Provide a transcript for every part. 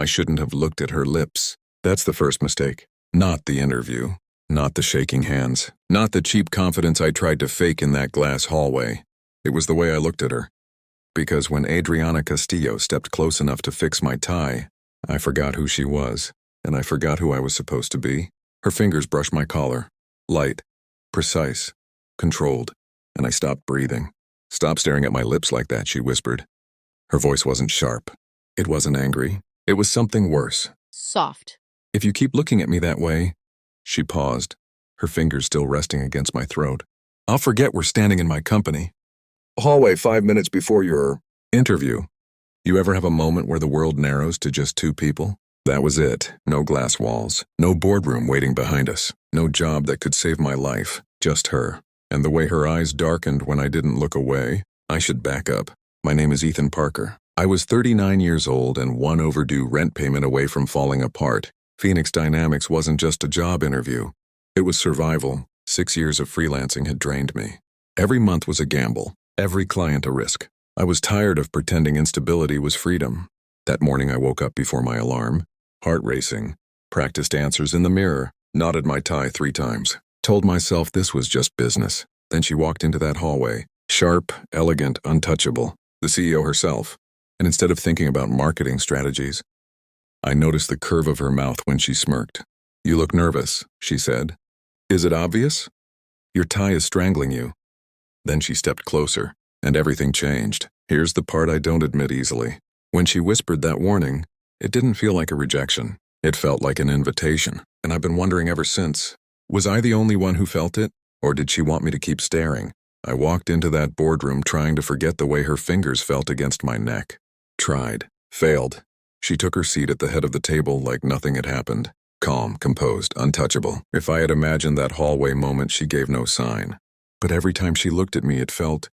I shouldn't have looked at her lips. That's the first mistake. Not the interview. Not the shaking hands. Not the cheap confidence I tried to fake in that glass hallway. It was the way I looked at her. Because when Adriana Castillo stepped close enough to fix my tie, I forgot who she was, and I forgot who I was supposed to be. Her fingers brushed my collar. Light. Precise. Controlled. And I stopped breathing. "Stop staring at my lips like that," she whispered. Her voice wasn't sharp. It wasn't angry. It was something worse. Soft. "If you keep looking at me that way..." She paused, her fingers still resting against my throat. "I'll forget we're standing in my company. Hallway 5 minutes before your interview. You ever have a moment where the world narrows to just two people? That was it. No glass walls. No boardroom waiting behind us. No job that could save my life. Just her. And the way her eyes darkened when I didn't look away. I should back up. My name is Ethan Parker. I was 39 years old and one overdue rent payment away from falling apart. Phoenix Dynamics wasn't just a job interview. It was survival. 6 years of freelancing had drained me. Every month was a gamble. Every client a risk. I was tired of pretending instability was freedom. That morning I woke up before my alarm, heart racing, practiced answers in the mirror, knotted my tie 3 times, told myself this was just business. Then she walked into that hallway, sharp, elegant, untouchable, the CEO herself. And instead of thinking about marketing strategies, I noticed the curve of her mouth when she smirked. "You look nervous," she said. "Is it obvious? Your tie is strangling you." Then she stepped closer, and everything changed. Here's the part I don't admit easily. When she whispered that warning, it didn't feel like a rejection. It felt like an invitation, and I've been wondering ever since, was I the only one who felt it, or did she want me to keep staring? I walked into that boardroom trying to forget the way her fingers felt against my neck. Tried. Failed. She took her seat at the head of the table like nothing had happened. Calm, composed, untouchable. If I had imagined that hallway moment, she gave no sign. But every time she looked at me, it felt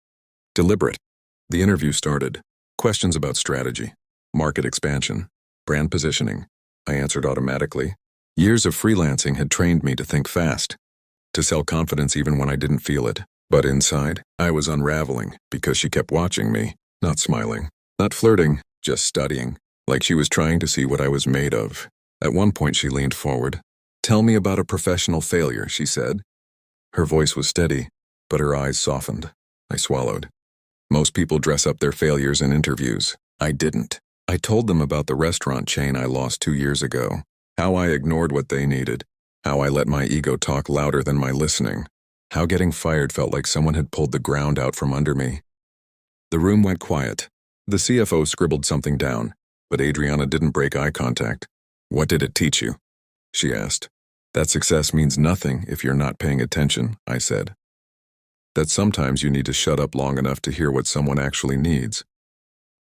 deliberate. The interview started. Questions about strategy, market expansion, brand positioning. I answered automatically. Years of freelancing had trained me to think fast, to sell confidence even when I didn't feel it. But inside, I was unraveling because she kept watching me, not smiling, not flirting, just studying, like she was trying to see what I was made of. At one point, she leaned forward. "Tell me about a professional failure," she said. Her voice was steady, but her eyes softened. I swallowed. Most people dress up their failures in interviews. I didn't. I told them about the restaurant chain I lost 2 years ago, how I ignored what they needed, how I let my ego talk louder than my listening, how getting fired felt like someone had pulled the ground out from under me. The room went quiet. The CFO scribbled something down, but Adriana didn't break eye contact. "What did it teach you?" she asked. "That success means nothing if you're not paying attention," I said. "That sometimes you need to shut up long enough to hear what someone actually needs."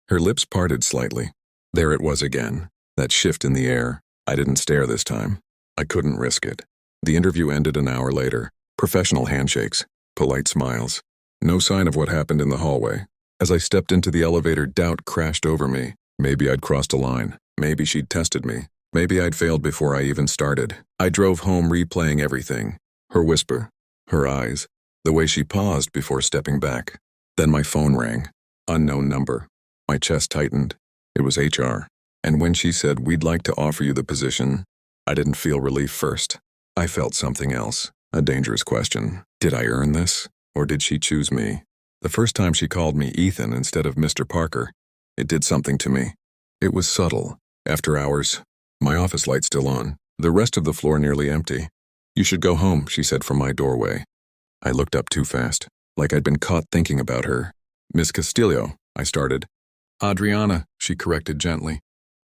Her lips parted slightly. There it was again, that shift in the air. I didn't stare this time. I couldn't risk it. The interview ended an hour later. Professional handshakes, polite smiles. No sign of what happened in the hallway. As I stepped into the elevator, doubt crashed over me. Maybe I'd crossed a line. Maybe she'd tested me. Maybe I'd failed before I even started. I drove home replaying everything. Her whisper, her eyes, the way she paused before stepping back. Then my phone rang. Unknown number. My chest tightened. It was HR. And when she said, "We'd like to offer you the position," I didn't feel relief first. I felt something else. A dangerous question. Did I earn this? Or did she choose me? The first time she called me Ethan instead of Mr. Parker, it did something to me. It was subtle. After hours, my office light still on, the rest of the floor nearly empty. "You should go home," she said from my doorway. I looked up too fast, like I'd been caught thinking about her. "Miss Castillo," I started. "Adriana," she corrected gently.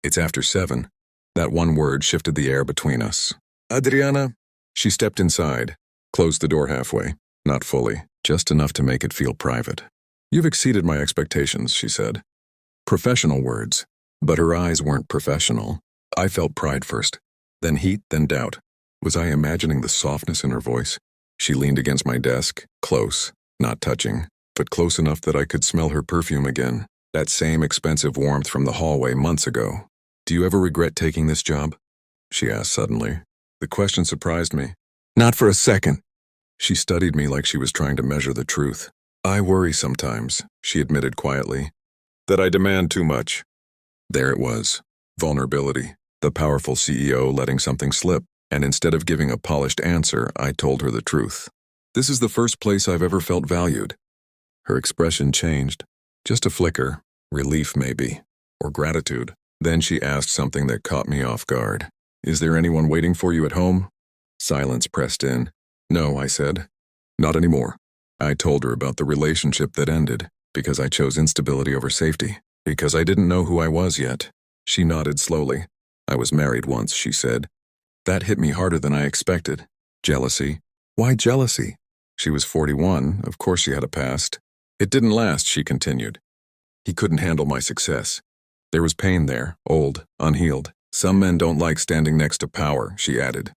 "It's after 7. That one word shifted the air between us. "Adriana." She stepped inside, closed the door halfway, not fully, just enough to make it feel private. "You've exceeded my expectations," she said. Professional words, but her eyes weren't professional. I felt pride first, then heat, then doubt. Was I imagining the softness in her voice? She leaned against my desk, close, not touching, but close enough that I could smell her perfume again, that same expensive warmth from the hallway months ago. "Do you ever regret taking this job?" she asked suddenly. The question surprised me. "Not for a second." She studied me like she was trying to measure the truth. "I worry sometimes," she admitted quietly, "that I demand too much." There it was. Vulnerability. The powerful CEO letting something slip. And instead of giving a polished answer, I told her the truth. This is the first place I've ever felt valued. Her expression changed. Just a flicker. Relief, maybe. Or gratitude. Then she asked something that caught me off guard. Is there anyone waiting for you at home? Silence pressed in. No, I said. Not anymore. I told her about the relationship that ended, because I chose instability over safety, because I didn't know who I was yet. She nodded slowly. I was married once, she said. That hit me harder than I expected. Jealousy. Why jealousy? She was 41, of course she had a past. It didn't last, she continued. He couldn't handle my success. There was pain there, old, unhealed. Some men don't like standing next to power, she added.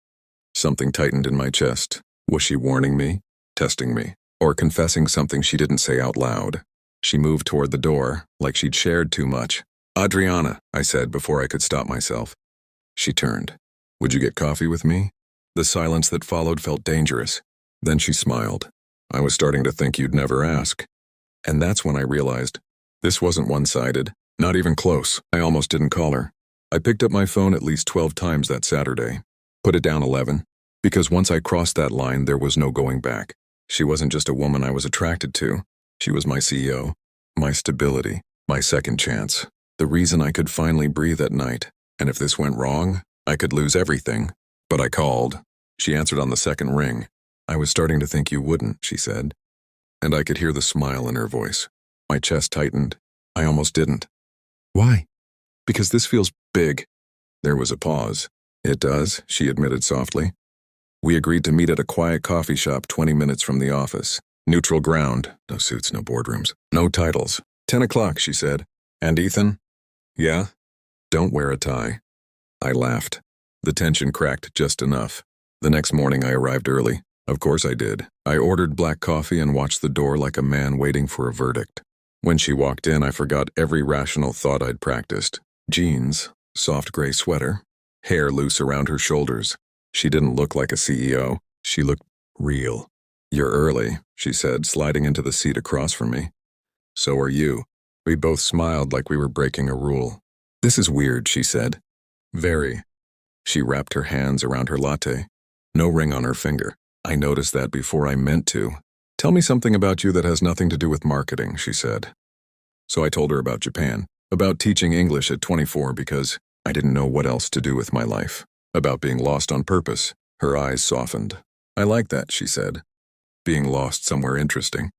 Something tightened in my chest. Was she warning me, testing me, or confessing something she didn't say out loud? She moved toward the door, like she'd shared too much. Adriana, I said before I could stop myself. She turned. Would you get coffee with me? The silence that followed felt dangerous. Then she smiled. I was starting to think you'd never ask. And that's when I realized this wasn't one-sided, not even close. I almost didn't call her. I picked up my phone at least 12 times that Saturday. Put it down 11. Because once I crossed that line, there was no going back. She wasn't just a woman I was attracted to. She was my CEO, my stability, my second chance. The reason I could finally breathe at night. And if this went wrong, I could lose everything. But I called. She answered on the second ring. I was starting to think you wouldn't, she said. And I could hear the smile in her voice. My chest tightened. I almost didn't. Why? Because this feels big. There was a pause. It does, she admitted softly. We agreed to meet at a quiet coffee shop 20 minutes from the office. Neutral ground. No suits, no boardrooms. No titles. 10 o'clock, she said. And Ethan? Yeah? Don't wear a tie. I laughed. The tension cracked just enough. The next morning I arrived early. Of course I did. I ordered black coffee and watched the door like a man waiting for a verdict. When she walked in, I forgot every rational thought I'd practiced. Jeans, soft gray sweater, hair loose around her shoulders. She didn't look like a CEO. She looked real. You're early, she said, sliding into the seat across from me. So are you. We both smiled like we were breaking a rule. This is weird, she said. Very. She wrapped her hands around her latte. No ring on her finger. I noticed that before I meant to. Tell me something about you that has nothing to do with marketing, she said. So I told her about Japan, about teaching English at 24 because I didn't know what else to do with my life, about being lost on purpose. Her eyes softened. I like that, she said. Being lost somewhere interesting.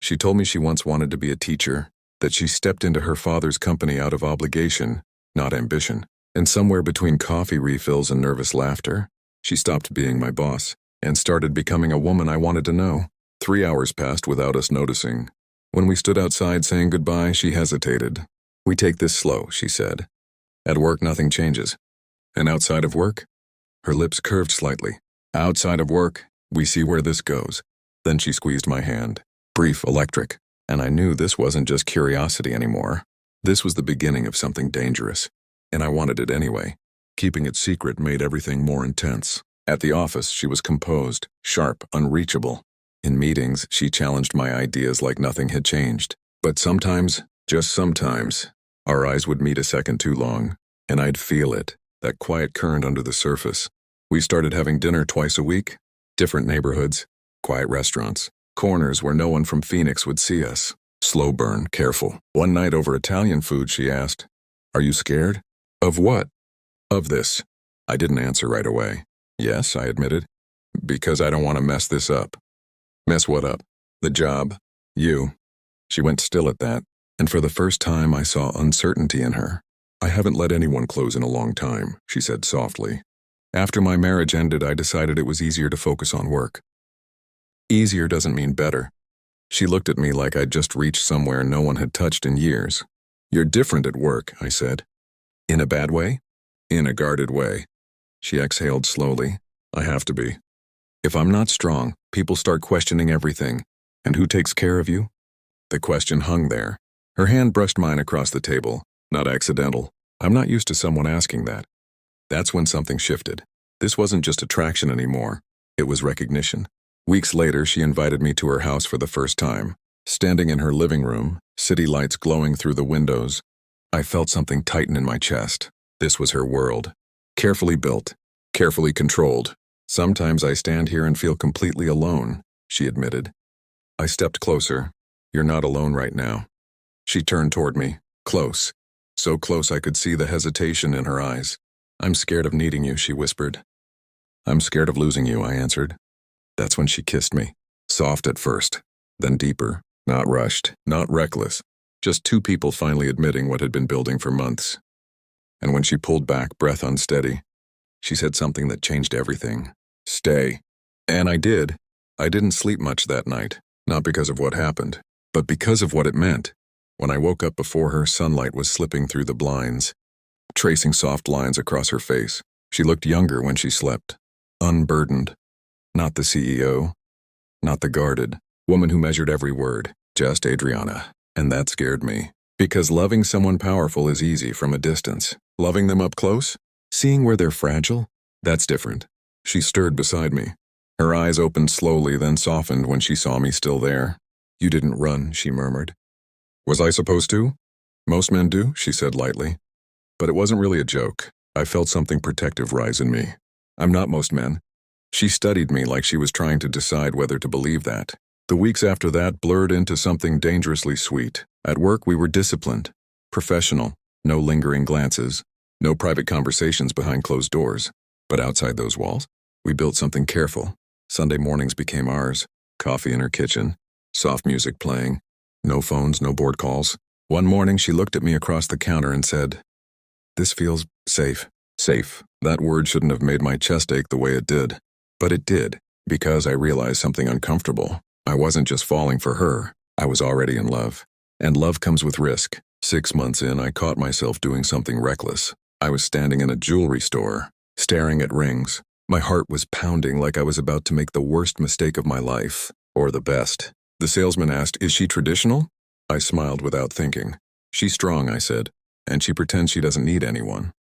She told me she once wanted to be a teacher, that she stepped into her father's company out of obligation, not ambition, and somewhere between coffee refills and nervous laughter, she stopped being my boss and started becoming a woman I wanted to know. 3 hours passed without us noticing. When we stood outside saying goodbye, she hesitated. We take this slow, she said. At work, nothing changes. And outside of work? Her lips curved slightly. Outside of work, we see where this goes. Then she squeezed my hand. Brief, electric. And I knew this wasn't just curiosity anymore. This was the beginning of something dangerous. And I wanted it anyway. Keeping it secret made everything more intense. At the office, she was composed, sharp, unreachable. In meetings, she challenged my ideas like nothing had changed. But sometimes, just sometimes, our eyes would meet a second too long, and I'd feel it, that quiet current under the surface. We started having dinner twice a week, different neighborhoods, quiet restaurants, corners where no one from Phoenix would see us. Slow burn, careful. One night over Italian food, she asked, "Are you scared?" "Of what?" "Of this." I didn't answer right away. "Yes," I admitted, "because I don't want to mess this up." "Mess what up?" "The job. You." She went still at that, and for the first time I saw uncertainty in her. "I haven't let anyone close in a long time," she said softly. "After my marriage ended, I decided it was easier to focus on work." Easier doesn't mean better. She looked at me like I'd just reached somewhere no one had touched in years. "You're different at work," I said. "In a bad way?" "In a guarded way." She exhaled slowly. "I have to be. If I'm not strong, people start questioning everything. And who takes care of you?" The question hung there. Her hand brushed mine across the table. Not accidental. I'm not used to someone asking that. That's when something shifted. This wasn't just attraction anymore. It was recognition. Weeks later, she invited me to her house for the first time. Standing in her living room, city lights glowing through the windows, I felt something tighten in my chest. This was her world. Carefully built, carefully controlled. Sometimes I stand here and feel completely alone, she admitted. I stepped closer. You're not alone right now. She turned toward me, close. So close I could see the hesitation in her eyes. I'm scared of needing you, she whispered. I'm scared of losing you, I answered. That's when she kissed me. Soft at first, then deeper. Not rushed, not reckless. Just two people finally admitting what had been building for months. And when she pulled back, breath unsteady, she said something that changed everything. Stay. And I did. I didn't sleep much that night, not because of what happened, but because of what it meant. When I woke up before her, sunlight was slipping through the blinds, tracing soft lines across her face. She looked younger when she slept, unburdened. Not the CEO, not the guarded woman who measured every word, just Adriana. And that scared me. Because loving someone powerful is easy from a distance. Loving them up close, seeing where they're fragile, that's different. She stirred beside me. Her eyes opened slowly, then softened when she saw me still there. You didn't run, she murmured. Was I supposed to? Most men do, she said lightly. But it wasn't really a joke. I felt something protective rise in me. I'm not most men. She studied me like she was trying to decide whether to believe that. The weeks after that blurred into something dangerously sweet. At work, we were disciplined, professional, no lingering glances, no private conversations behind closed doors. But outside those walls, we built something careful. Sunday mornings became ours, coffee in her kitchen, soft music playing, no phones, no board calls. One morning, she looked at me across the counter and said, "This feels safe." Safe. That word shouldn't have made my chest ache the way it did. But it did, because I realized something uncomfortable. I wasn't just falling for her. I was already in love. And love comes with risk. 6 months in, I caught myself doing something reckless. I was standing in a jewelry store, staring at rings. My heart was pounding like I was about to make the worst mistake of my life, or the best. The salesman asked, "Is she traditional?" I smiled without thinking. "She's strong," I said, "and she pretends she doesn't need anyone."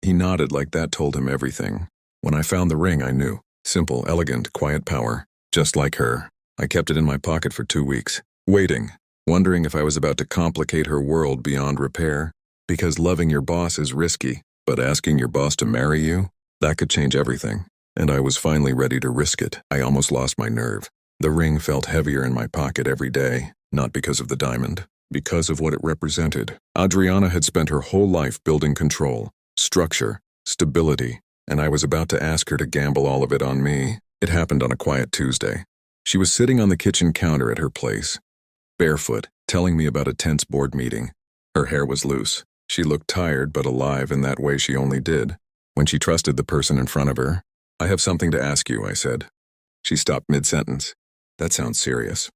He nodded like that told him everything. When I found the ring, I knew. Simple, elegant, quiet power. Just like her. I kept it in my pocket for 2 weeks, waiting, wondering if I was about to complicate her world beyond repair. Because loving your boss is risky, but asking your boss to marry you, that could change everything. And I was finally ready to risk it. I almost lost my nerve. The ring felt heavier in my pocket every day, not because of the diamond, because of what it represented. Adriana had spent her whole life building control, structure, stability, and I was about to ask her to gamble all of it on me. It happened on a quiet Tuesday. She was sitting on the kitchen counter at her place, barefoot, telling me about a tense board meeting. Her hair was loose. She looked tired but alive in that way she only did when she trusted the person in front of her. "I have something to ask you," I said. She stopped mid-sentence. "That sounds serious."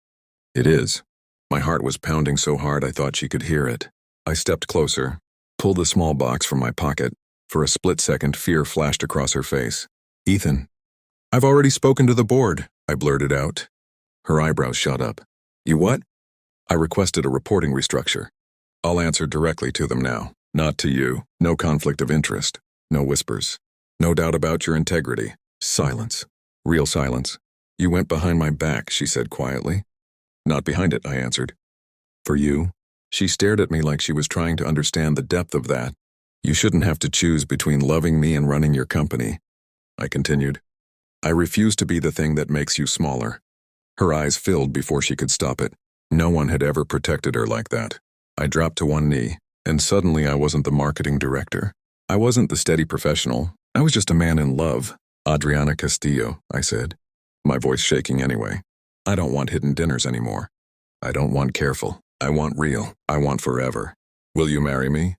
"It is." My heart was pounding so hard I thought she could hear it. I stepped closer, pulled the small box from my pocket. For a split second, fear flashed across her face. "Ethan, I've already spoken to the board," I blurted out. Her eyebrows shot up. "You what?" "I requested a reporting restructure. I'll answer directly to them now, not to you. No conflict of interest. No whispers. No doubt about your integrity. Silence. Real silence. You went behind my back," she said quietly. "Not behind it," I answered. "For you?" She stared at me like she was trying to understand the depth of that. "You shouldn't have to choose between loving me and running your company," I continued. "I refuse to be the thing that makes you smaller." Her eyes filled before she could stop it. No one had ever protected her like that. I dropped to one knee, and suddenly I wasn't the marketing director. I wasn't the steady professional. I was just a man in love. "Adriana Castillo," I said, my voice shaking anyway. "I don't want hidden dinners anymore. I don't want careful. I want real. I want forever. Will you marry me?"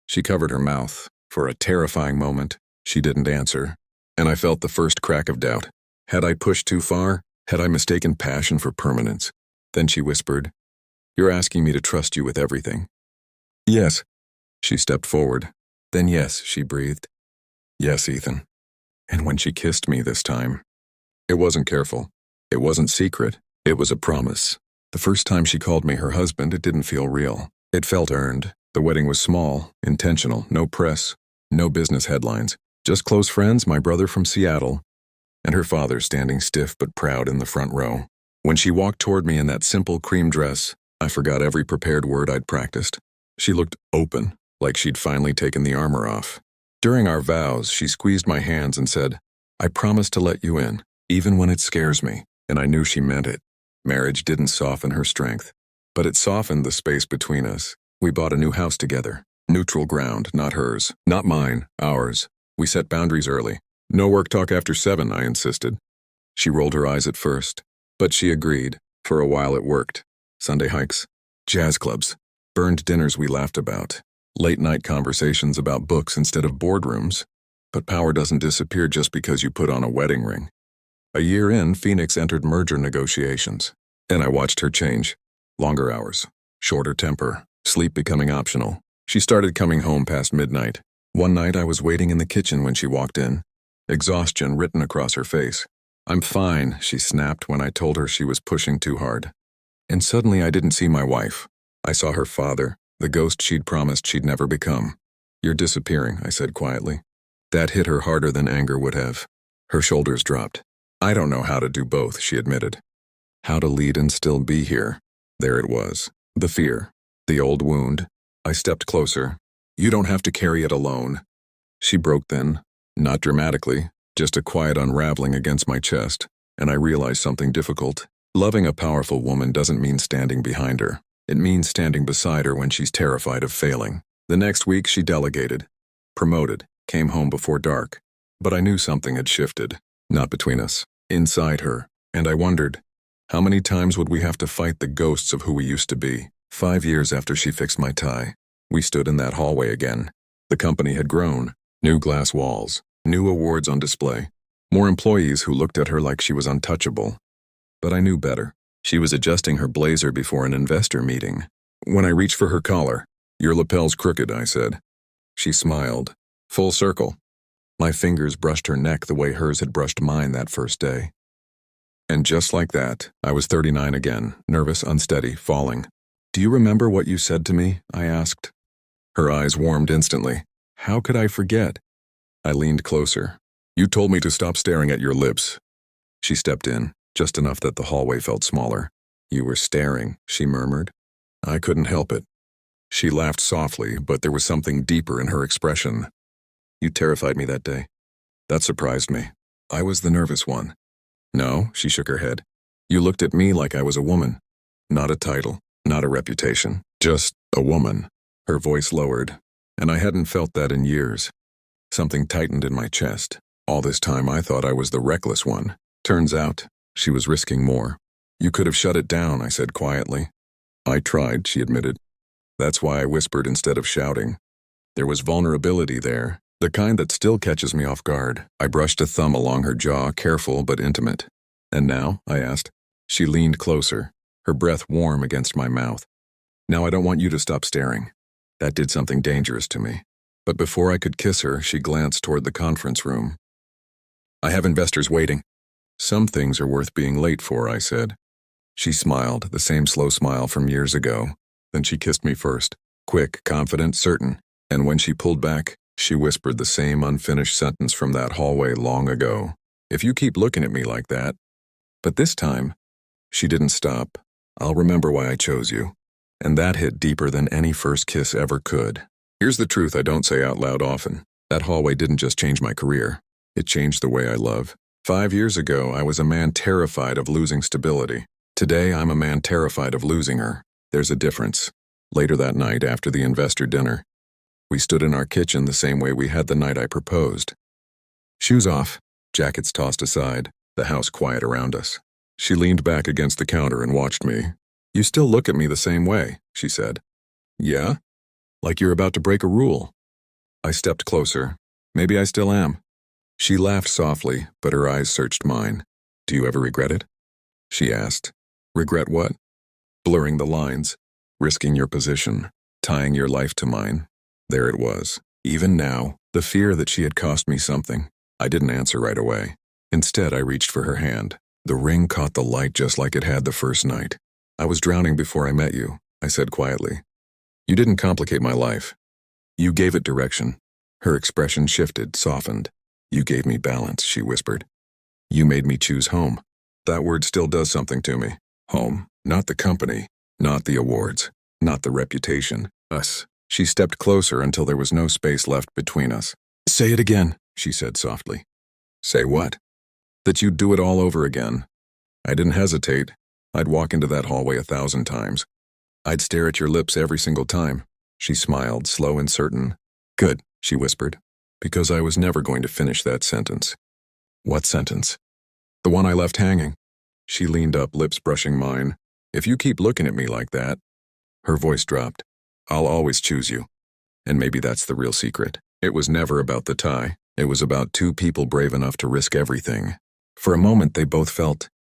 She covered her mouth. For a terrifying moment, she didn't answer, and I felt the first crack of doubt. Had I pushed too far? Had I mistaken passion for permanence? Then she whispered, "You're asking me to trust you with everything." "Yes." She stepped forward. "Then yes," she breathed. "Yes, Ethan." And when she kissed me this time, it wasn't careful. It wasn't secret. It was a promise. The first time she called me her husband, it didn't feel real. It felt earned. The wedding was small, intentional, no press, no business headlines, just close friends, my brother from Seattle, and her father standing stiff but proud in the front row. When she walked toward me in that simple cream dress, I forgot every prepared word I'd practiced. She looked open, like she'd finally taken the armor off. During our vows, she squeezed my hands and said, "I promise to let you in, even when it scares me," and I knew she meant it. Marriage didn't soften her strength, but it softened the space between us. We bought a new house together. Neutral ground, not hers, not mine, ours. We set boundaries early. "No work talk after 7, I insisted. She rolled her eyes at first, but she agreed. For a while it worked. Sunday hikes, jazz clubs, burned dinners we laughed about, late-night conversations about books instead of boardrooms. But power doesn't disappear just because you put on a wedding ring. A year in, Phoenix entered merger negotiations, and I watched her change. Longer hours, shorter temper, sleep becoming optional. She started coming home past midnight. One night I was waiting in the kitchen when she walked in, exhaustion written across her face. "I'm fine," she snapped when I told her she was pushing too hard. And suddenly I didn't see my wife. I saw her father, the ghost she'd promised she'd never become. "You're disappearing," I said quietly. That hit her harder than anger would have. Her shoulders dropped. "I don't know how to do both," she admitted. How to lead and still be here. There it was. The fear. The old wound. I stepped closer. "You don't have to carry it alone." She broke then. Not dramatically, just a quiet unraveling against my chest, and I realized something difficult. Loving a powerful woman doesn't mean standing behind her. It means standing beside her when she's terrified of failing. The next week she delegated, promoted, came home before dark. But I knew something had shifted. Not between us. Inside her. And I wondered, how many times would we have to fight the ghosts of who we used to be? 5 years after she fixed my tie, we stood in that hallway again. The company had grown. New glass walls. New awards on display. More employees who looked at her like she was untouchable. But I knew better. She was adjusting her blazer before an investor meeting. When I reached for her collar, "Your lapel's crooked," I said. She smiled. Full circle. My fingers brushed her neck the way hers had brushed mine that first day. And just like that, I was 39 again, nervous, unsteady, falling. "Do you remember what you said to me?" I asked. Her eyes warmed instantly. How could I forget? I leaned closer. "You told me to stop staring at your lips." She stepped in, just enough that the hallway felt smaller. "You were staring," she murmured. I couldn't help it. She laughed softly, but there was something deeper in her expression. "You terrified me that day." That surprised me. I was the nervous one. "No," she shook her head. "You looked at me like I was a woman. Not a title, not a reputation, just a woman." Her voice lowered, and I hadn't felt that in years. Something tightened in my chest. All this time I thought I was the reckless one. Turns out, she was risking more. "You could have shut it down," I said quietly. "I tried," she admitted. That's why I whispered instead of shouting. There was vulnerability there, the kind that still catches me off guard. I brushed a thumb along her jaw, careful but intimate. "And now?" I asked. She leaned closer, her breath warm against my mouth. "Now I don't want you to stop staring." That did something dangerous to me. But before I could kiss her, she glanced toward the conference room. "I have investors waiting." "Some things are worth being late for," I said. She smiled, the same slow smile from years ago. Then she kissed me first. Quick, confident, certain. And when she pulled back, she whispered the same unfinished sentence from that hallway long ago. "If you keep looking at me like that." But this time, she didn't stop. "I'll remember why I chose you." And that hit deeper than any first kiss ever could. Here's the truth I don't say out loud often. That hallway didn't just change my career. It changed the way I love. 5 years ago, I was a man terrified of losing stability. Today, I'm a man terrified of losing her. There's a difference. Later that night, after the investor dinner, we stood in our kitchen the same way we had the night I proposed. Shoes off, jackets tossed aside, the house quiet around us. She leaned back against the counter and watched me. "You still look at me the same way," she said. "Yeah? Like you're about to break a rule." I stepped closer. "Maybe I still am." She laughed softly, but her eyes searched mine. "Do you ever regret it?" she asked. "Regret what?" "Blurring the lines, risking your position, tying your life to mine." There it was. Even now, the fear that she had cost me something. I didn't answer right away. Instead, I reached for her hand. The ring caught the light just like it had the first night. "I was drowning before I met you," I said quietly. "You didn't complicate my life. You gave it direction." Her expression shifted, softened. "You gave me balance," she whispered. "You made me choose home." That word still does something to me. Home, not the company, not the awards, not the reputation. Us. She stepped closer until there was no space left between us. Say it again, she said softly. Say what? That you'd do it all over again. I didn't hesitate. I'd walk into that hallway 1,000 times. I'd stare at your lips every single time. She smiled, slow and certain. Good, she whispered, because I was never going to finish that sentence. What sentence? The one I left hanging. She leaned up, lips brushing mine. If you keep looking at me like that. Her voice dropped. I'll always choose you. And maybe that's the real secret. It was never about the tie. It was about two people brave enough to risk everything. For a moment, they both felt